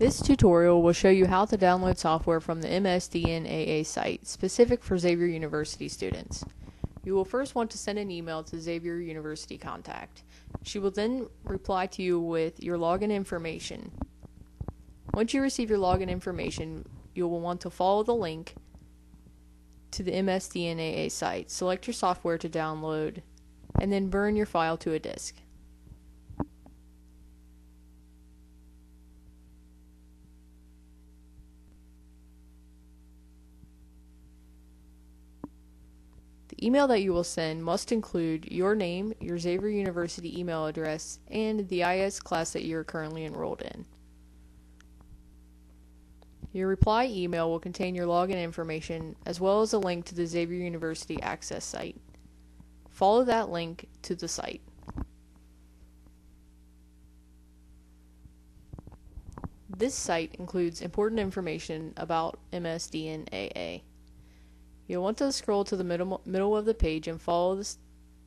This tutorial will show you how to download software from the MSDNAA site, specific for Xavier University students. You will first want to send an email to Xavier University contact. She will then reply to you with your login information. Once you receive your login information, you will want to follow the link to the MSDNAA site, select your software to download, and then burn your file to a disk. The email that you will send must include your name, your Xavier University email address, and the IS class that you are currently enrolled in. Your reply email will contain your login information as well as a link to the Xavier University Access site. Follow that link to the site. This site includes important information about MSDNAA. You'll want to scroll to the middle of the page and follow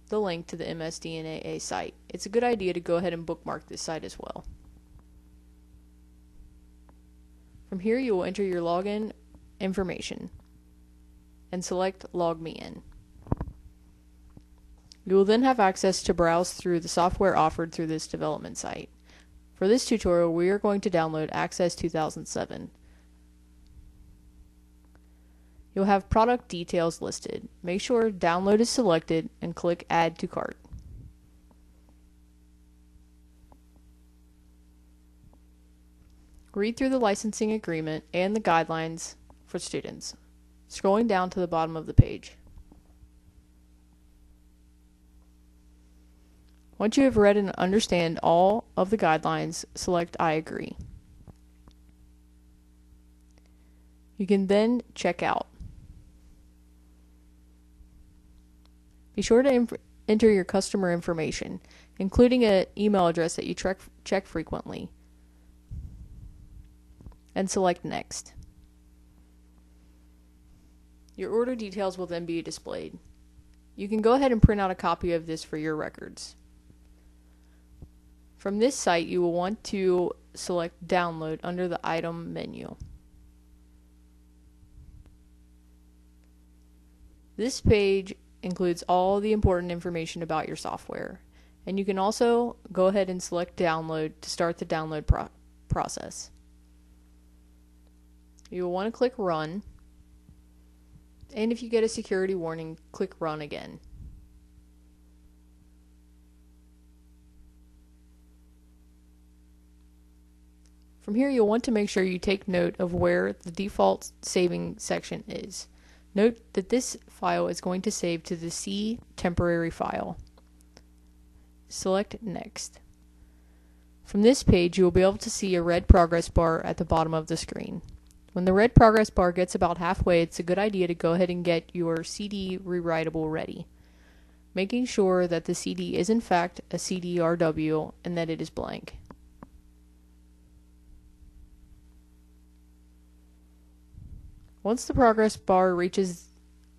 the link to the MSDNAA site. It's a good idea to go ahead and bookmark this site as well. From here you will enter your login information and select Log Me In. You will then have access to browse through the software offered through this development site. For this tutorial we are going to download Access 2007. You'll have product details listed. Make sure Download is selected and click Add to Cart. Read through the licensing agreement and the guidelines for students, scrolling down to the bottom of the page. Once you have read and understand all of the guidelines, select I agree. You can then check out. Be sure to enter your customer information, including an email address that you check frequently, and select Next. Your order details will then be displayed. You can go ahead and print out a copy of this for your records. From this site, you will want to select Download under the Item menu. This page includes all the important information about your software, and you can also go ahead and select Download to start the download process. You will want to click Run, and if you get a security warning, click Run again. From here you'll want to make sure you take note of where the default saving section is. Note that this file is going to save to the C temporary file. Select Next. From this page you will be able to see a red progress bar at the bottom of the screen. When the red progress bar gets about halfway, it's a good idea to go ahead and get your CD rewritable ready, making sure that the CD is in fact a CD-RW and that it is blank. Once the progress bar reaches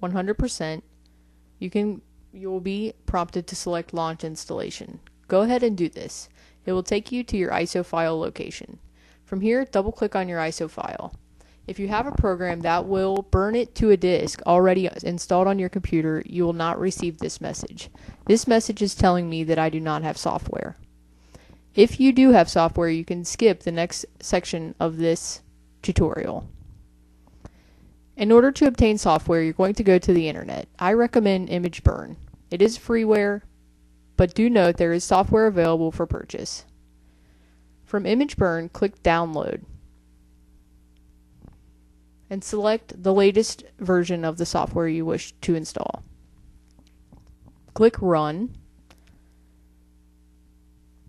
100%, you will be prompted to select Launch Installation. Go ahead and do this. It will take you to your ISO file location. From here, double-click on your ISO file. If you have a program that will burn it to a disk already installed on your computer, you will not receive this message. This message is telling me that I do not have software. If you do have software, you can skip the next section of this tutorial. In order to obtain software, you're going to go to the internet. I recommend ImageBurn. It is freeware, but do note there is software available for purchase. From ImageBurn, click Download and select the latest version of the software you wish to install. Click Run,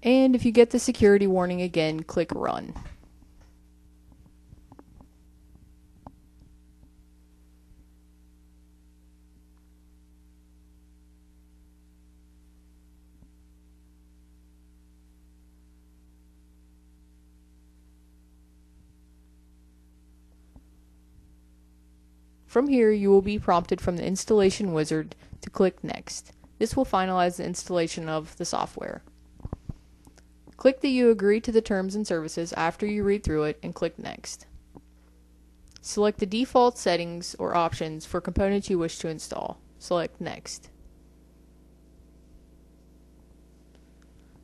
and if you get the security warning again, click Run. From here, you will be prompted from the installation wizard to click Next. This will finalize the installation of the software. Click the "You agree to the terms and services" after you read through it and click Next. Select the default settings or options for components you wish to install. Select Next.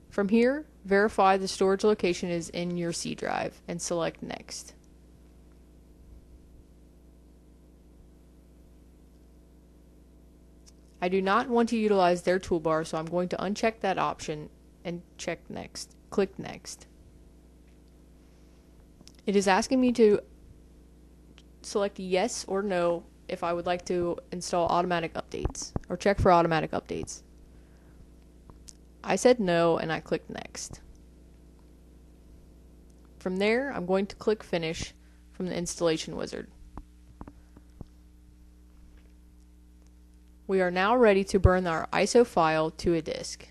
From here, verify the storage location is in your C drive and select Next. I do not want to utilize their toolbar, so I'm going to uncheck that option and check Next. Click Next. It is asking me to select yes or no if I would like to install automatic updates or check for automatic updates. I said no and I clicked Next. From there, I'm going to click Finish from the installation wizard. We are now ready to burn our ISO file to a disk.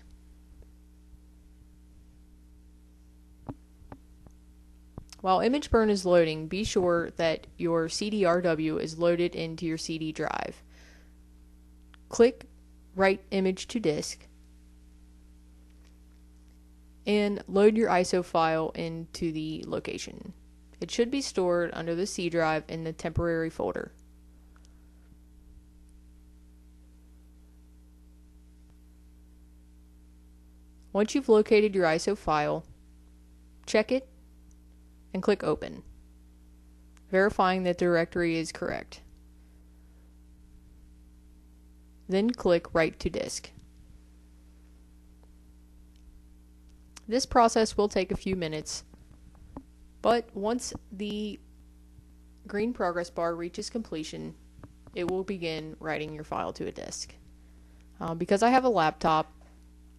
While image burn is loading, be sure that your CDRW is loaded into your CD drive. Click Write Image to Disk and load your ISO file into the location. It should be stored under the C drive in the temporary folder. Once you've located your ISO file, check it and click Open, verifying that the directory is correct. Then click Write to Disk. This process will take a few minutes, but once the green progress bar reaches completion, it will begin writing your file to a disk. Because I have a laptop,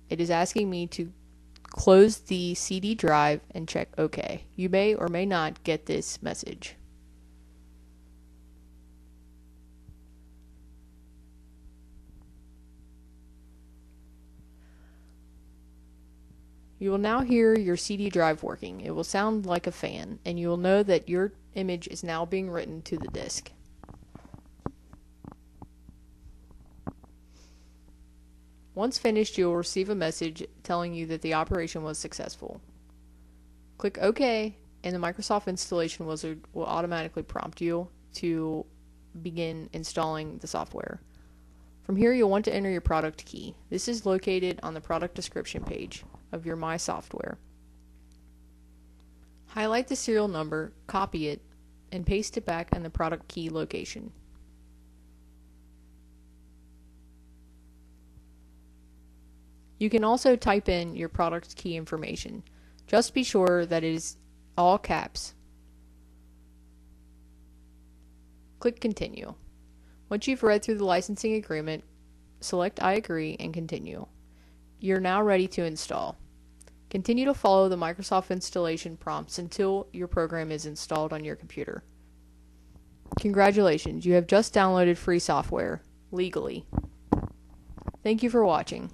it is asking me to close the CD drive and check OK. You may or may not get this message. You will now hear your CD drive working. It will sound like a fan, and you will know that your image is now being written to the disk. Once finished, you will receive a message telling you that the operation was successful. Click OK, and the Microsoft installation wizard will automatically prompt you to begin installing the software. From here, you'll want to enter your product key. This is located on the product description page of your My Software. Highlight the serial number, copy it, and paste it back in the product key location. You can also type in your product key information. Just be sure that it is all caps. Click Continue. Once you've read through the licensing agreement, select I agree and continue. You're now ready to install. Continue to follow the Microsoft installation prompts until your program is installed on your computer. Congratulations, you have just downloaded free software, legally. Thank you for watching.